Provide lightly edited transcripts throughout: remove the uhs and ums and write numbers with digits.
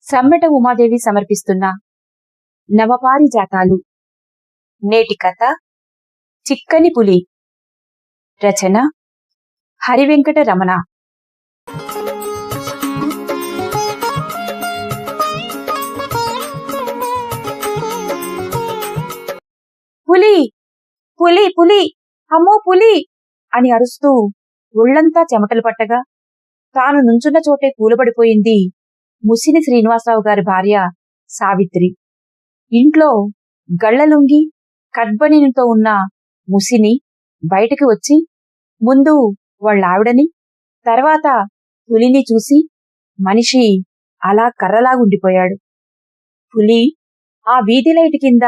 సమ్మెట ఉమాదేవి సమర్పిస్తున్న నవపారిజాతాలు. నేటి కథ చిక్కని పులి. రచన హరివెంకట రమణ. పులి పులి పులి, అమ్మో పులి అని అరుస్తూ ఒళ్లంతా చెమటలు పట్టగా తాను నుంచున్న చోటే కూలబడిపోయింది ముసిని శ్రీనివాసరావు గారి భార్య సావిత్రి. ఇంట్లో గళ్లలుంగి కడ్బనీనుతో ఉన్న ముసిని బయటికి వచ్చి ముందు వాళ్ళావిడని, తర్వాత పులిని చూసి మనిషి అలా కర్రలాగుండిపోయాడు. పులి ఆ వీధి లైట్ కింద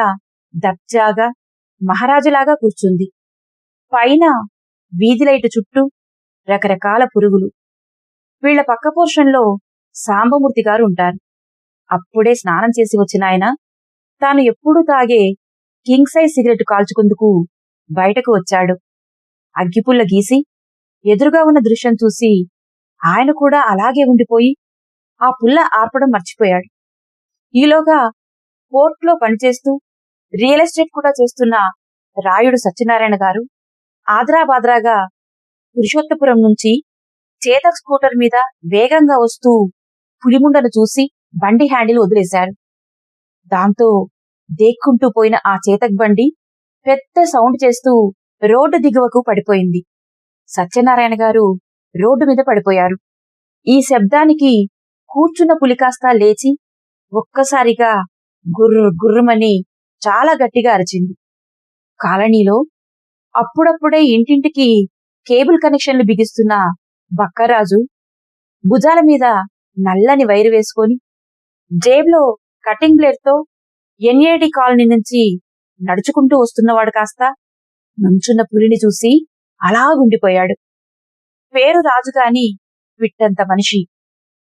దర్జాగా మహారాజులాగా కూర్చుంది. పైన వీధి లైటు చుట్టూ రకరకాల పురుగులు. వీళ్ల పక్క పోర్షన్లో సాంబమూర్తి గారు ఉంటారు. అప్పుడే స్నానం చేసి వచ్చిన ఆయన తాను ఎప్పుడూ తాగే కింగ్ సైజ్ సిగరెట్ కాల్చుకుందుకు బయటకు వచ్చాడు. అగ్గిపుల్ల గీసి ఎదురుగా ఉన్న దృశ్యం చూసి ఆయన కూడా అలాగే ఉండిపోయి ఆ పుల్ల ఆర్పడం మర్చిపోయాడు. ఈలోగా పోర్ట్లో పనిచేస్తూ రియల్ ఎస్టేట్ కూడా చేస్తున్న రాయుడు సత్యనారాయణ గారు ఆద్రాబాద్రాగా పురుషోత్తపురం నుంచి చేతక్ స్కూటర్ మీద వేగంగా వస్తూ పులిముండను చూసి బండి హ్యాండిల్ వదిలేశారు. దాంతో దేక్కుంటూ పోయిన ఆ చేతక్ బండి పెద్ద సౌండ్ చేస్తూ రోడ్డు దిగువకు పడిపోయింది. సత్యనారాయణ గారు రోడ్డు మీద పడిపోయారు. ఈ శబ్దానికి కూర్చున్న పులి కాస్త లేచి ఒక్కసారిగా గుర్రు గుర్రుమని చాలా గట్టిగా అరిచింది. కాలనీలో అప్పుడప్పుడే ఇంటింటికి కేబుల్ కనెక్షన్లు బిగిస్తున్న బక్కరాజు భుజాల మీద నల్లని వైరు వేసుకొని జేబులో కటింగ్ బ్లేడ్తో ఎన్ఏడి కాలనీ నుంచి నడుచుకుంటూ వస్తున్నవాడు కాస్త నుంచున్న పులిని చూసి అలాగుండిపోయాడు. పేరు రాజుగాని పిట్టంత మనిషి.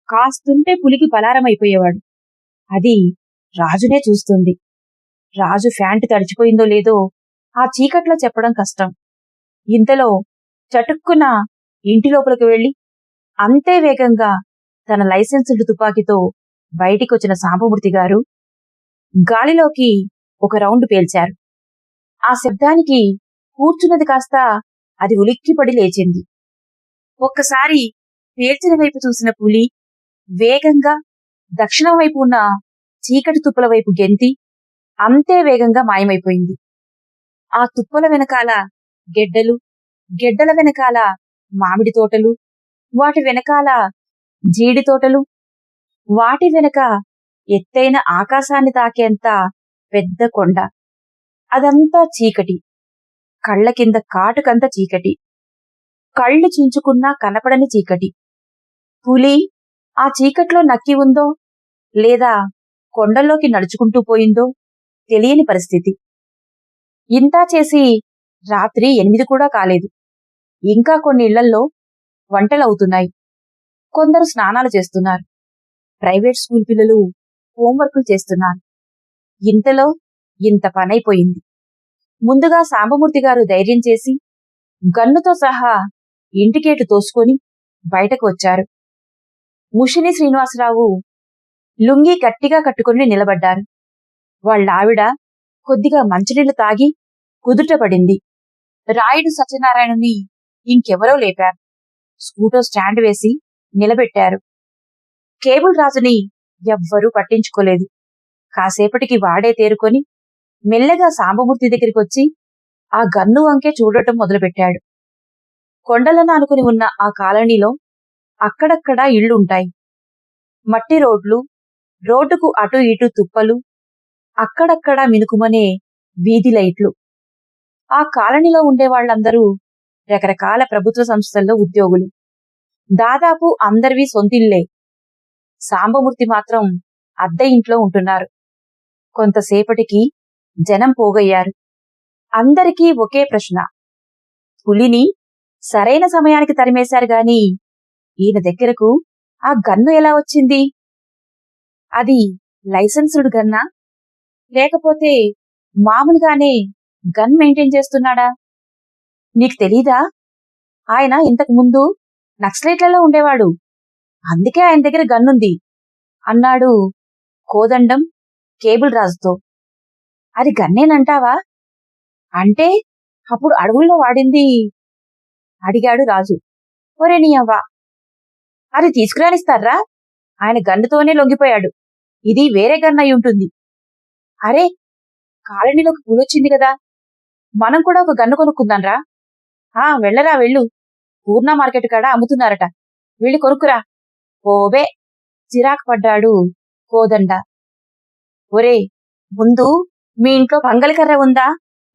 కాస్తుంటే పులికి పలారమైపోయేవాడు. అది రాజునే చూస్తుంది. రాజు ఫ్యాంటు తడిచిపోయిందో లేదో ఆ చీకట్లో చెప్పడం కష్టం. ఇంతలో చటుక్కున ఇంటి లోపలికి వెళ్లి అంతే వేగంగా తన లైసెన్సుడు తుపాకీతో బయటికొచ్చిన సాంబమూర్తి గారు గాలిలోకి ఒక రౌండ్ పేల్చారు. ఆ శబ్దానికి కూర్చున్నది కాస్త అది ఉలిక్కిపడి లేచింది. ఒక్కసారి పేల్చిన వైపు చూసిన పులి వేగంగా దక్షిణం వైపు ఉన్న చీకటి తుప్పల వైపు గెంతి అంతే వేగంగా మాయమైపోయింది. ఆ తుప్పల వెనకాల గెడ్డలు, గెడ్డల వెనకాల మామిడి తోటలు, వాటి వెనకాల జీడి తోటలు, వాటి వెనక ఎత్తైన ఆకాశాన్ని తాకేంత పెద్ద కొండ. అదంతా చీకటి. కళ్ల కింద కాటుకంత చీకటి. కళ్ళు చించుకున్నా కనపడని చీకటి. పులి ఆ చీకట్లో నక్కి ఉందో లేదా కొండల్లోకి నడుచుకుంటూ పోయిందో తెలియని పరిస్థితి. ఇంతా చేసి రాత్రి 8 కూడా కాలేదు. ఇంకా కొన్ని ఇళ్లల్లో వంటలవుతున్నాయి. కొందరు స్నానాలు చేస్తున్నారు. ప్రైవేట్ స్కూల్ పిల్లలు హోంవర్కులు చేస్తున్నారు. ఇంతలో ఇంత పనైపోయింది. ముందుగా సాంబమూర్తి గారు ధైర్యం చేసి గన్నుతో సహా ఇంటికేటు తోసుకొని బయటకు వచ్చారు. ముషిని శ్రీనివాసరావు లుంగీ గట్టిగా కట్టుకుని నిలబడ్డారు. వాళ్ళావిడ కొద్దిగా మంచినీళ్లు తాగి కుదుటపడింది. రాయుడు సత్యనారాయణని ఇంకెవరో లేపారు. స్కూటర్ స్టాండ్ వేసి నిలబెట్టారు. కేబుల్ రాజుని ఎవ్వరూ పట్టించుకోలేదు. కాసేపటికి వాడే తేరుకొని మెల్లగా సాంబమూర్తి దగ్గరికొచ్చి ఆ గన్ను వంకే చూడటం మొదలుపెట్టాడు. కొండలను ఆనుకుని ఉన్న ఆ కాలనీలో అక్కడక్కడా ఇళ్లుంటాయి. మట్టి రోడ్లు, రోడ్డుకు అటు ఇటు తుప్పలు, అక్కడక్కడా మినుకుమనే వీధి లైట్లు. ఆ కాలనీలో ఉండేవాళ్లందరూ రకరకాల ప్రభుత్వ సంస్థల్లో ఉద్యోగులు. దాదాపు అందరివి సొంతిల్లే. సాంబమూర్తి మాత్రం అద్దె ఇంట్లో ఉంటున్నారు. కొంతసేపటికి జనం పోగయ్యారు. అందరికీ ఒకే ప్రశ్న. పులిని సరైన సమయానికి తరిమేశారు గాని ఈయన దగ్గరకు ఆ గన్ను ఎలా వచ్చింది? అది లైసెన్సుడు గన్నా లేకపోతే మామూలుగానే గన్ మెయింటైన్ చేస్తున్నాడా? నీకు తెలీదా? ఆయన ఇంతకు ముందు నక్సలైట్లలో ఉండేవాడు. అందుకే ఆయన దగ్గర గన్నుంది అన్నాడు కోదండం కేబుల్ రాజుతో. అది గన్నేనంటావా? అంటే అప్పుడు అడవుల్లో వాడింది అడిగాడు రాజు. ఒరే నీ అవ్వ, అది తీసుకురానిస్తారా? ఆయన గన్నుతోనే లొంగిపోయాడు. ఇది వేరే గన్ అయి ఉంటుంది. అరే, కాలనీలోకి పూలొచ్చింది కదా, మనం కూడా ఒక గన్ను కొనుక్కుందాంరా. వెళ్ళరా వెళ్ళు, పూర్ణ మార్కెట్ కాడ అమ్ముతున్నారట, వెళ్ళి కొనుక్కురా. ఓబే, చిరాకు పడ్డాడు కోదండ. ఒరే, ముందు మీ ఇంట్లో పంగలికర్ర ఉందా,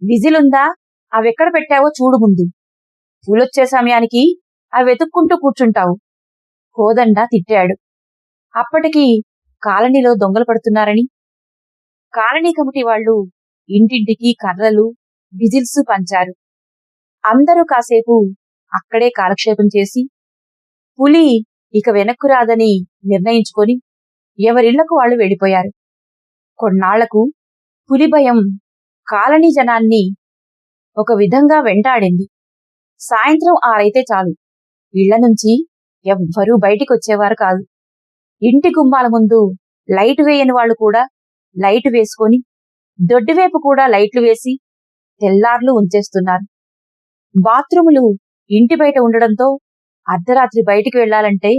విజిలుందా, అవెక్కడ పెట్టావో చూడు ముందు. పూలొచ్చే సమయానికి అవి వెతుక్కుంటూ కూర్చుంటావు. కోదండ తిట్టాడు. అప్పటికి కాలనీలో దొంగలు పడుతున్నారని కాలనీ కమిటీ వాళ్లు ఇంటింటికి కర్రలు, విజిల్స్ పంచారు. అందరూ కాసేపు అక్కడే కాలక్షేపం చేసి పులి ఇక వెనక్కు రాదని నిర్ణయించుకొని ఎవరిళ్లకు వాళ్లు వెళ్ళిపోయారు. కొన్నాళ్లకు పులి భయం కాలనీ జనాన్ని ఒక విధంగా వెంటాడింది. సాయంత్రం 6 అయితే చాలు, ఇళ్ల నుంచి ఎవ్వరూ బయటికొచ్చేవారు కాదు. ఇంటి గుమ్మాల ముందు లైటు వేయని వాళ్లు కూడా లైటు వేసుకొని, దొడ్డివైపు కూడా లైట్లు వేసి తెల్లార్లు ఉంచేస్తున్నారు. బాత్రూములు ఇంటి బయట ఉండడంతో అర్ధరాత్రి బయటికి వెళ్లాలంటే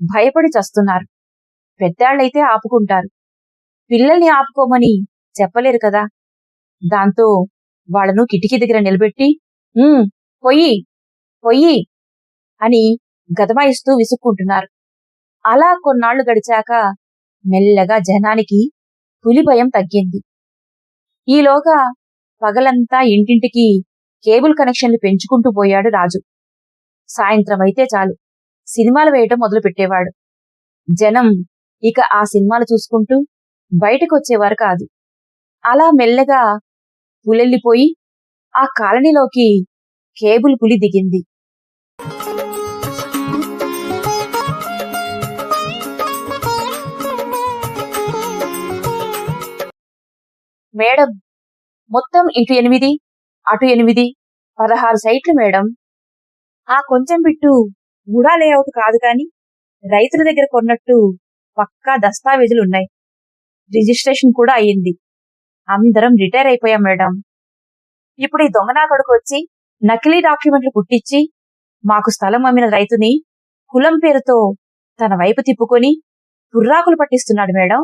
భయపడి చస్తున్నారు. పెద్దాళ్లైతే ఆపుకుంటారు, పిల్లల్ని ఆపుకోమని చెప్పలేరు కదా. దాంతో వాళ్లను కిటికీ దగ్గర నిలబెట్టి పొయ్యి పొయ్యి అని గదమాయిస్తూ విసుక్కుంటున్నారు. అలా కొన్నాళ్లు గడిచాక మెల్లగా జనానికి పులి భయం తగ్గింది. ఈలోగా పగలంతా ఇంటింటికి కేబుల్ కనెక్షన్లు పెంచుకుంటూ పోయాడు రాజు. సాయంత్రం అయితే చాలు సినిమాలు వేయటం మొదలుపెట్టేవాడు. జనం ఇక ఆ సినిమాలు చూసుకుంటూ బయటకొచ్చేవారు కాదు. అలా మెల్లగా పులెళ్ళిపోయి ఆ కాలనీలోకి కేబుల్ పులి దిగింది. మేడం, మొత్తం ఇటు 8, అటు 8, 16 సైట్లు మేడం. ఆ కొంచెం బిట్టు గుడా లేఅవుట్ కాదు కాని రైతుల దగ్గర కొన్నట్టు పక్కా దస్తావేజులున్నాయి. రిజిస్ట్రేషన్ కూడా అయ్యింది. అందరం రిటైర్ అయిపోయాం మేడం. ఇప్పుడు ఈ దొంగనా కొడుకు వచ్చి నకిలీ డాక్యుమెంట్లు పుట్టించి మాకు స్థలం అమ్మిన రైతుని కులం పేరుతో తన వైపు తిప్పుకొని పుర్రాకులు పట్టిస్తున్నాడు మేడం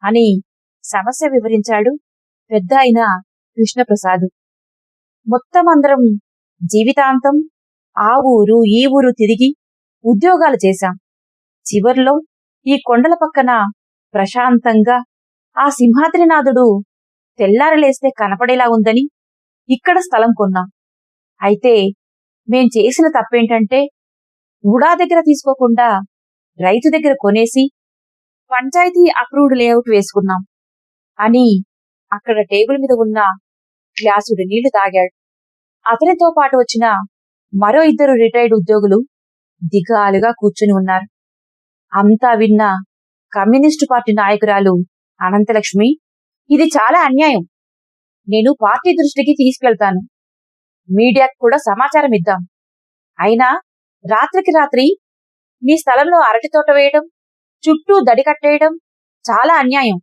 అని సమస్య వివరించాడు పెద్ద అయిన కృష్ణప్రసాద్. మొత్తం అందరం జీవితాంతం ఆ ఊరు ఈ ఊరు తిరిగి ఉద్యోగాలు చేశాం. చివర్లో ఈ కొండల పక్కన ప్రశాంతంగా ఆ సింహాద్రినాథుడు తెల్లారలేస్తే కనపడేలా ఉందని ఇక్కడ స్థలం కొన్నాం. అయితే మేం చేసిన తప్పేంటంటే ఉడా దగ్గర తీసుకోకుండా రైతు దగ్గర కొనేసి పంచాయతీ అప్రూవ్డ్ లేఅవుట్ వేసుకున్నాం అని అక్కడ టేబుల్ మీద ఉన్న గ్లాసుడు నీళ్లు తాగాడు. అతనితో పాటు వచ్చిన మరో 2 రిటైర్డ్ ఉద్యోగులు దిగాలుగా కూర్చుని ఉన్నారు. అంతా విన్న కమ్యూనిస్టు పార్టీ నాయకురాలు అనంతలక్ష్మి, ఇది చాలా అన్యాయం, నేను పార్టీ దృష్టికి తీసుకెళ్తాను, మీడియాకు కూడా సమాచారం ఇద్దాం, అయినా రాత్రికి రాత్రి మీ స్థలంలో అరటి తోట వేయడం, చుట్టూ దడి కట్టేయడం చాలా అన్యాయం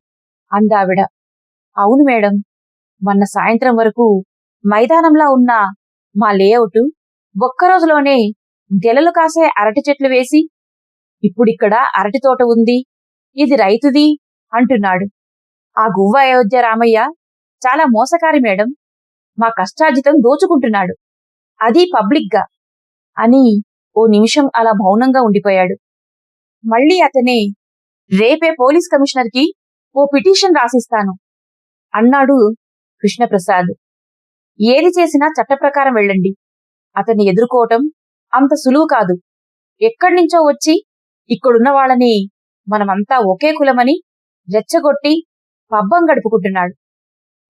అందావిడ. అవును మేడం, మొన్న సాయంత్రం వరకు మైదానంలా ఉన్న మా లేఅవుట్ ఒక్కరోజులోనే గెలలు కాసే అరటి చెట్లు వేసి ఇప్పుడిక్కడ అరటి తోట ఉంది, ఇది రైతుది అంటున్నాడు. ఆ గువ్వ అయోధ్య రామయ్య చాలా మోసకారి మేడం, మా కష్టార్జితం దోచుకుంటున్నాడు, అది పబ్లిక్గా అని ఓ నిమిషం అలా మౌనంగా ఉండిపోయాడు. మళ్ళీ అతనే, రేపే పోలీస్ కమిషనర్కి ఓ పిటిషన్ రాసిస్తాను అన్నాడు కృష్ణప్రసాద్. ఏది చేసినా చట్ట ప్రకారం వెళ్ళండి, అతన్ని ఎదుర్కోవటం అంత సులువు కాదు. ఎక్కడ్నించో వచ్చి ఇక్కడున్న వాళ్ళని మనమంతా ఒకే కులమని రెచ్చగొట్టి పబ్బం గడుపుకుంటున్నాడు.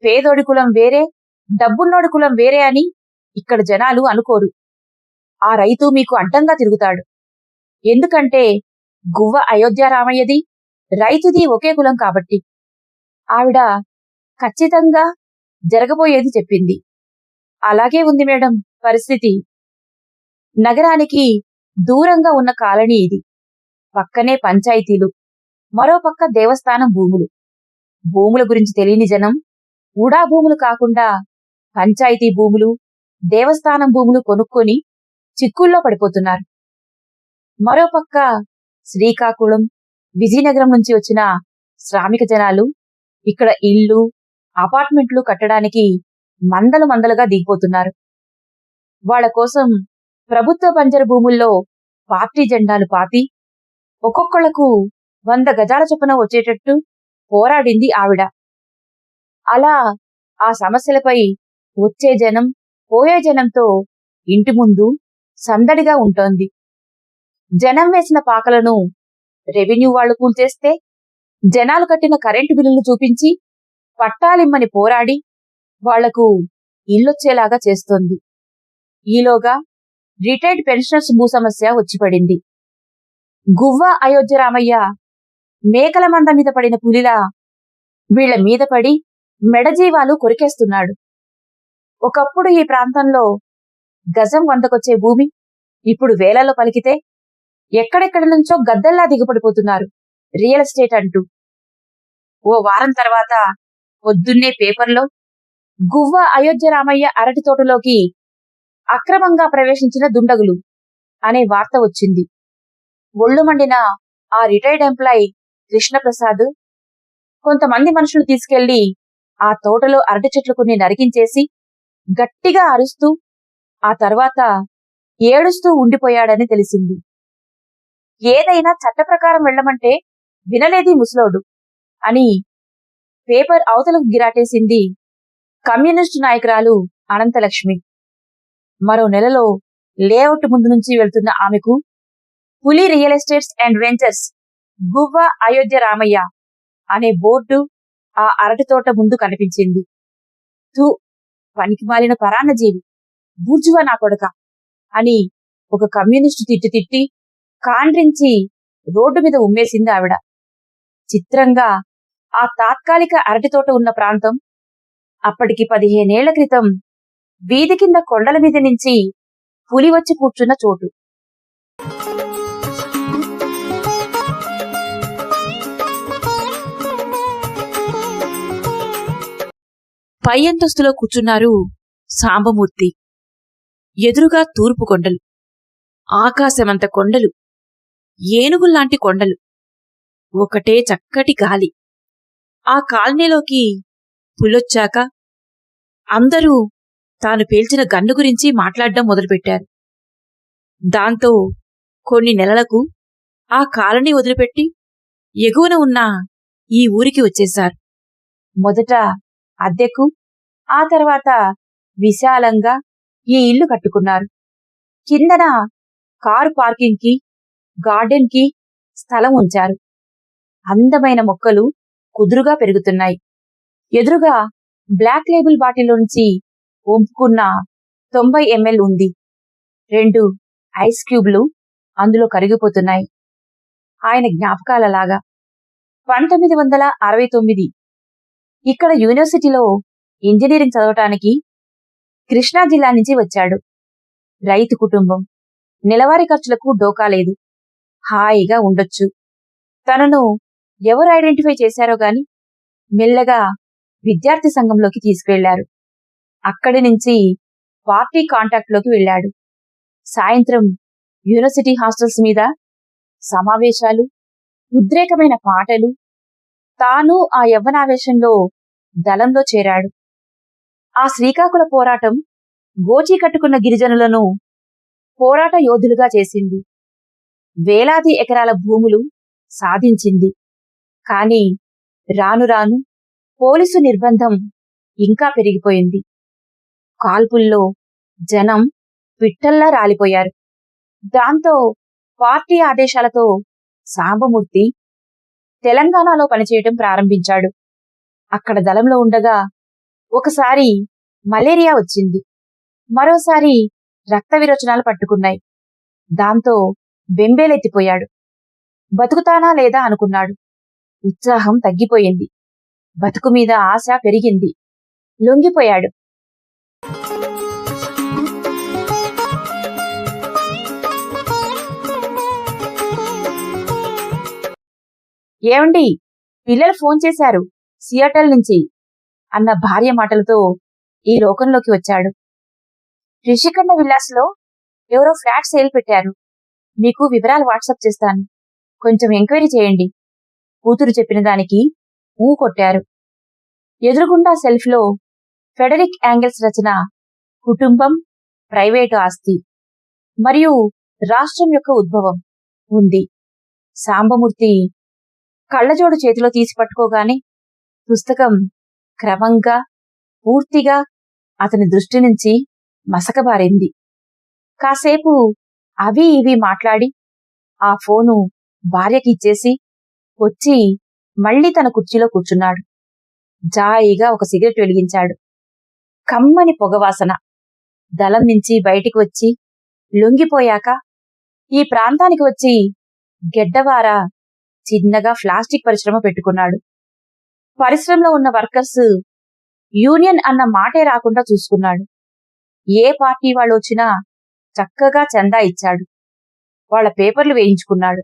పేదోడి కులం వేరే, డబ్బున్నోడి కులం వేరే అని ఇక్కడ జనాలు అనుకోరు. ఆ రైతు మీకు అడ్డంగా తిరుగుతాడు, ఎందుకంటే గువ్వ అయోధ్య రామయ్యది రైతుది ఒకే కులం కాబట్టి. ఆవిడ ఖచ్చితంగా జరగబోయేది చెప్పింది. అలాగే ఉంది మేడం పరిస్థితి. నగరానికి దూరంగా ఉన్న కాలనీ ఇది, పక్కనే పంచాయతీలు, మరోపక్క దేవస్థానం భూములు. భూముల గురించి తెలియని జనం ఉడా భూములు కాకుండా పంచాయతీ భూములు, దేవస్థానం భూములు కొనుక్కొని చిక్కుల్లో పడిపోతున్నారు. మరోపక్క శ్రీకాకుళం, విజయనగరం నుంచి వచ్చిన శ్రామిక జనాలు ఇక్కడ ఇళ్ళు, అపార్ట్మెంట్లు కట్టడానికి మందలుగా దిగిపోతున్నారు. వాళ్ల కోసం ప్రభుత్వ బంజరు భూముల్లో పార్టీ జెండాలు పాతి ఒక్కొక్కళ్లకు 100 గజాల చొప్పున వచ్చేటట్టు పోరాడింది ఆవిడ. అలా ఆ సమస్యలపై వచ్చే జనం, పోయే జనంతో ఇంటి ముందు సందడిగా ఉంటోంది. జనం వేసిన పాకలను రెవెన్యూ వాళ్లు కూల్చేస్తే జనాలు కట్టిన కరెంటు బిల్లులు చూపించి పట్టాలిమ్మని పోరాడి వాళ్లకు ఇల్లొచ్చేలాగా చేస్తోంది. ఈలోగా రిటైర్డ్ పెన్షనర్స్ భూ సమస్య వచ్చిపడింది. గువ్వ అయోధ్య రామయ్య మేకల మంద మీద పడిన పులిలా వీళ్ల మీద పడి మెడజీవాలు కొరికేస్తున్నాడు. ఒకప్పుడు ఈ ప్రాంతంలో గజం 100కొచ్చే భూమి ఇప్పుడు వేలలో పలికితే ఎక్కడెక్కడి నుంచో గద్దల్లా దిగపడిపోతున్నారు రియల్ ఎస్టేట్ అంటూ. ఓ వారం తర్వాత పొద్దున్నే పేపర్లో గువ్వ అయోధ్య రామయ్య అరటి తోటలోకి అక్రమంగా ప్రవేశించిన దుండగులు అనే వార్త వచ్చింది. ఒళ్ళు మండిన ఆ రిటైర్డ్ ఎంప్లాయీ కృష్ణప్రసాద్ కొంతమంది మనుషులు తీసుకెళ్లి ఆ తోటలో అరటి చెట్లు కొన్ని నరికించేసి గట్టిగా అరుస్తూ ఆ తర్వాత ఏడుస్తూ ఉండిపోయాడని తెలిసింది. ఏదైనా చట్ట ప్రకారం వెళ్లమంటే వినలేది ముసలోడు అని పేపర్ అవతలకు గిరాటేసింది కమ్యూనిస్టు నాయకురాలు అనంతలక్ష్మి. మరో నెలలో లేఅవుట్ ముందు నుంచి వెళ్తున్న ఆమెకు పులి రియల్ ఎస్టేట్స్ అండ్ వెంచర్స్ గువ్వ అయోధ్య రామయ్య అనే బోర్డు ఆ అరటి తోట ముందు కనిపించింది. తూ, పనికిమాలిన పరాన్నజీవి, బూర్జువా నా కొడక అని ఒక కమ్యూనిస్టు తిట్టి కాండ్రించి రోడ్డు మీద ఉమ్మేసింది ఆవిడ. చిత్రంగా ఆ తాత్కాలిక అరటి తోట ఉన్న ప్రాంతం అప్పటికి 15 ఏళ్ల క్రితం వీధి కింద కొండల మీద నుంచి పులి వచ్చి కూర్చున్న చోటు. పై అంతస్తులో కూర్చున్నారు సాంబమూర్తి. ఎదురుగా తూర్పు కొండలు, ఆకాశమంత కొండలు, ఏనుగుల్లాంటి కొండలు, ఒకటే చక్కటి గాలి. ఆ కాలనీలోకి పులొచ్చాక అందరూ తాను పేల్చిన గన్ను గురించి మాట్లాడడం మొదలుపెట్టారు. దాంతో కొన్ని నెలలకు ఆ కాలనీ వదిలిపెట్టి ఎగువన ఉన్న ఈ ఊరికి వచ్చేశారు. మొదట అద్దెకు, ఆ తర్వాత విశాలంగా ఈ ఇల్లు కట్టుకున్నారు. కిందన కారు పార్కింగ్ కి, గార్డెన్ కి స్థలం ఉంచారు. అందమైన మొక్కలు కుదురుగా పెరుగుతున్నాయి. ఎదురుగా బ్లాక్ లేబుల్ బాటిల్లోంచి వంపుకున్న 90 ml ఉంది. 2 ఐస్ క్యూబ్లు అందులో కరిగిపోతున్నాయి. ఆయన జ్ఞాపకాలలాగా 1969 ఇక్కడ యూనివర్సిటీలో ఇంజనీరింగ్ చదవటానికి కృష్ణా జిల్లా నుంచి వచ్చాడు. రైతు కుటుంబం, నెలవారీ ఖర్చులకు డోకా లేదు. హాయిగా ఉండొచ్చు. తనను ఎవరు ఐడెంటిఫై చేశారో గాని మెల్లగా విద్యార్థి సంఘంలోకి తీసుకువెళ్లారు. అక్కడి నుంచి పార్టీ కాంటాక్ట్ లోకి వెళ్లాడు. సాయంత్రం యూనివర్సిటీ హాస్టల్స్ మీద సమావేశాలు, ఉద్రేకమైన పాటలు. తాను ఆ యవ్వనావేశంలో దళంలో చేరాడు. ఆ శ్రీకాకుళ పోరాటం గోచీ కట్టుకున్న గిరిజనులను పోరాట యోధులుగా చేసింది. వేలాది ఎకరాల భూములు సాధించింది. కాని రాను రాను పోలీసు నిర్బంధం ఇంకా పెరిగిపోయింది. కాల్పుల్లో జనం పిట్టల్లా రాలిపోయారు. దాంతో పార్టీ ఆదేశాలతో సాంబమూర్తి తెలంగాణలో పనిచేయటం ప్రారంభించాడు. అక్కడ దళంలో ఉండగా ఒకసారి మలేరియా వచ్చింది. మరోసారి రక్త విరోచనాలు పట్టుకున్నాయి. దాంతో బెంబేలెత్తిపోయాడు. బతుకుతానా లేదా అనుకున్నాడు. ఉత్సాహం తగ్గిపోయింది. బతుకు మీద ఆశ పెరిగింది. లొంగిపోయాడు. ఏమండి, పిల్లలు ఫోన్ చేశారు సియాటల్ నుంచి అన్న భార్య మాటలతో ఈ లోకంలోకి వచ్చాడు. రిషికొండ విల్లాస్లో ఎవరో ఫ్లాట్ సేల్ పెట్టారు. మీకు వివరాలు వాట్సాప్ చేస్తాను. కొంచెం ఎంక్వైరీ చేయండి. కూతురు చెప్పిన దానికి ఊ కొట్టారు. ఎదురుగుండా సెల్ఫ్లో ఫెడరిక్ యాంగిల్స్ రచన కుటుంబం, ప్రైవేటు ఆస్తి మరియు రాష్ట్రం యొక్క ఉద్భవం ఉంది. సాంబమూర్తి కళ్ళజోడు చేతిలో తీసి పట్టుకోగానే పుస్తకం క్రమంగా పూర్తిగా అతని దృష్టి నుంచి మసకబారింది. కాసేపు అవి ఇవి మాట్లాడి ఆ ఫోను భార్యకి ఇచ్చేసి వచ్చి మళ్లీ తన కుర్చీలో కూర్చున్నాడు. జాయిగా ఒక సిగరెట్ వెలిగించాడు. కమ్మని పొగవాసన. దళం నుంచి బయటికి వచ్చి లొంగిపోయాక ఈ ప్రాంతానికి వచ్చి గెడ్డవార చిన్నగా ప్లాస్టిక్ పరిశ్రమ పెట్టుకున్నాడు. పరిశ్రమలో ఉన్న వర్కర్స్ యూనియన్ అన్న మాటే రాకుండా చూసుకున్నాడు. ఏ పార్టీ వాళ్ళు వచ్చినా చక్కగా చందా ఇచ్చాడు. వాళ్ళ పేపర్లు వేయించుకున్నాడు.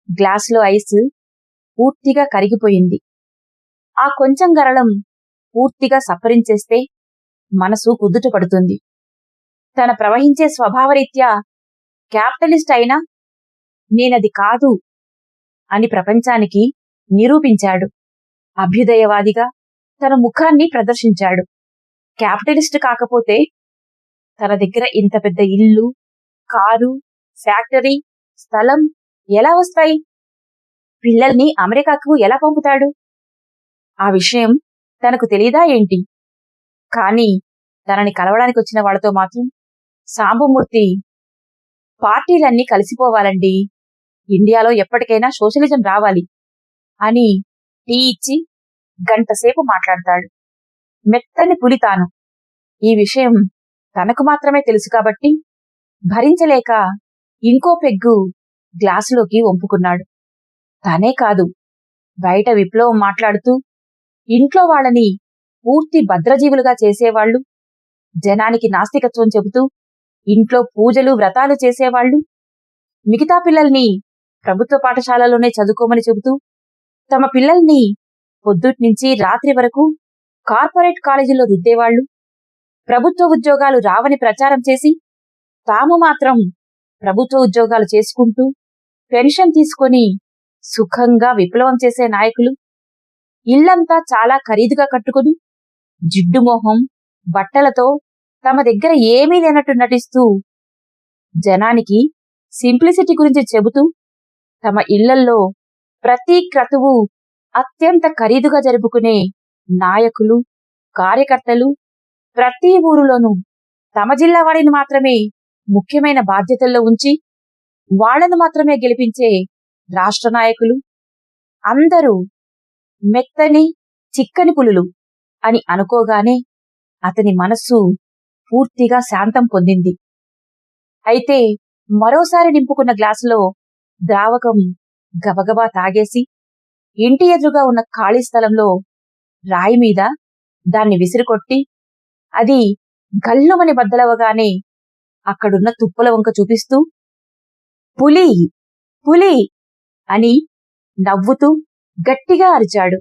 గ్లాసులో ఐస్ పూర్తిగా కరిగిపోయింది. ఆ కొంచెం గరళం పూర్తిగా సప్పరించేస్తే మనసు కుదుట పడుతుంది. తన ప్రవహించే స్వభావరీత్యా క్యాపిటలిస్ట్ అయినా నేనది కాదు అని ప్రపంచానికి నిరూపించాడు. అభ్యుదయవాదిగా తన ముఖాన్ని ప్రదర్శించాడు. క్యాపిటలిస్ట్ కాకపోతే తన దగ్గర ఇంత పెద్ద ఇల్లు, కారు, ఫ్యాక్టరీ, స్థలం ఎలా వస్తాయి? పిల్లల్ని అమెరికాకు ఎలా పంపుతాడు? ఆ విషయం తనకు తెలీదా ఏంటి? కాని తనని కలవడానికి వచ్చిన వాళ్లతో మాత్రం సాంబమూర్తి పార్టీలన్నీ కలిసిపోవాలండి, ఇండియాలో ఎప్పటికైనా సోషలిజం రావాలి అని టీ ఇచ్చి గంటసేపు మాట్లాడతాడు. మెత్తని పులి తాను. ఈ విషయం తనకు మాత్రమే తెలుసు కాబట్టి భరించలేక ఇంకో పెగ్గు గ్లాసులోకి వంపుకున్నాడు. తనే కాదు, బయట విప్లవం మాట్లాడుతూ ఇంట్లో వాళ్ళని పూర్తి భద్రజీవులుగా చేసేవాళ్లు, జనానికి నాస్తికత్వం చెబుతూ ఇంట్లో పూజలు వ్రతాలు చేసేవాళ్లు, మిగతా పిల్లల్ని ప్రభుత్వ పాఠశాలలోనే చదువుకోమని చెబుతూ తమ పిల్లల్ని పొద్దుట్నుంచి రాత్రి వరకు కార్పొరేట్ కాలేజీల్లో రుద్దేవాళ్లు, ప్రభుత్వ ఉద్యోగాలు రావని ప్రచారం చేసి తాము మాత్రం ప్రభుత్వ ఉద్యోగాలు చేసుకుంటూ పెన్షన్ తీసుకొని సుఖంగా విప్లవం చేసే నాయకులు, ఇల్లంతా చాలా ఖరీదుగా కట్టుకుని జిడ్డుమోహం బట్టలతో తమ దగ్గర ఏమీ లేనట్టు నటిస్తూ జనానికి సింప్లిసిటీ గురించి చెబుతూ తమ ఇళ్లల్లో ప్రతి క్రతువు అత్యంత ఖరీదుగా జరుపుకునే నాయకులు, కార్యకర్తలు ప్రతి ఊరులోనూ తమ జిల్లా వాడిని మాత్రమే ముఖ్యమైన బాధ్యతల్లో ఉంచి వాళ్లను మాత్రమే గెలిపించే రాష్ట్ర నాయకులు అందరూ మెత్తని చిక్కని పులులు అని అనుకోగానే అతని మనస్సు పూర్తిగా శాంతం పొందింది. అయితే మరోసారి నింపుకున్న గ్లాసులో ద్రావకం గబగబా తాగేసి ఇంటి ఎదురుగా ఉన్న ఖాళీ స్థలంలో రాయి మీద దాన్ని విసిరికొట్టి అది గల్లుమని బద్దలవగానే అక్కడున్న తుప్పల వంక చూపిస్తూ పులి పులి అని నవ్వుతూ గట్టిగా అరిచాడు.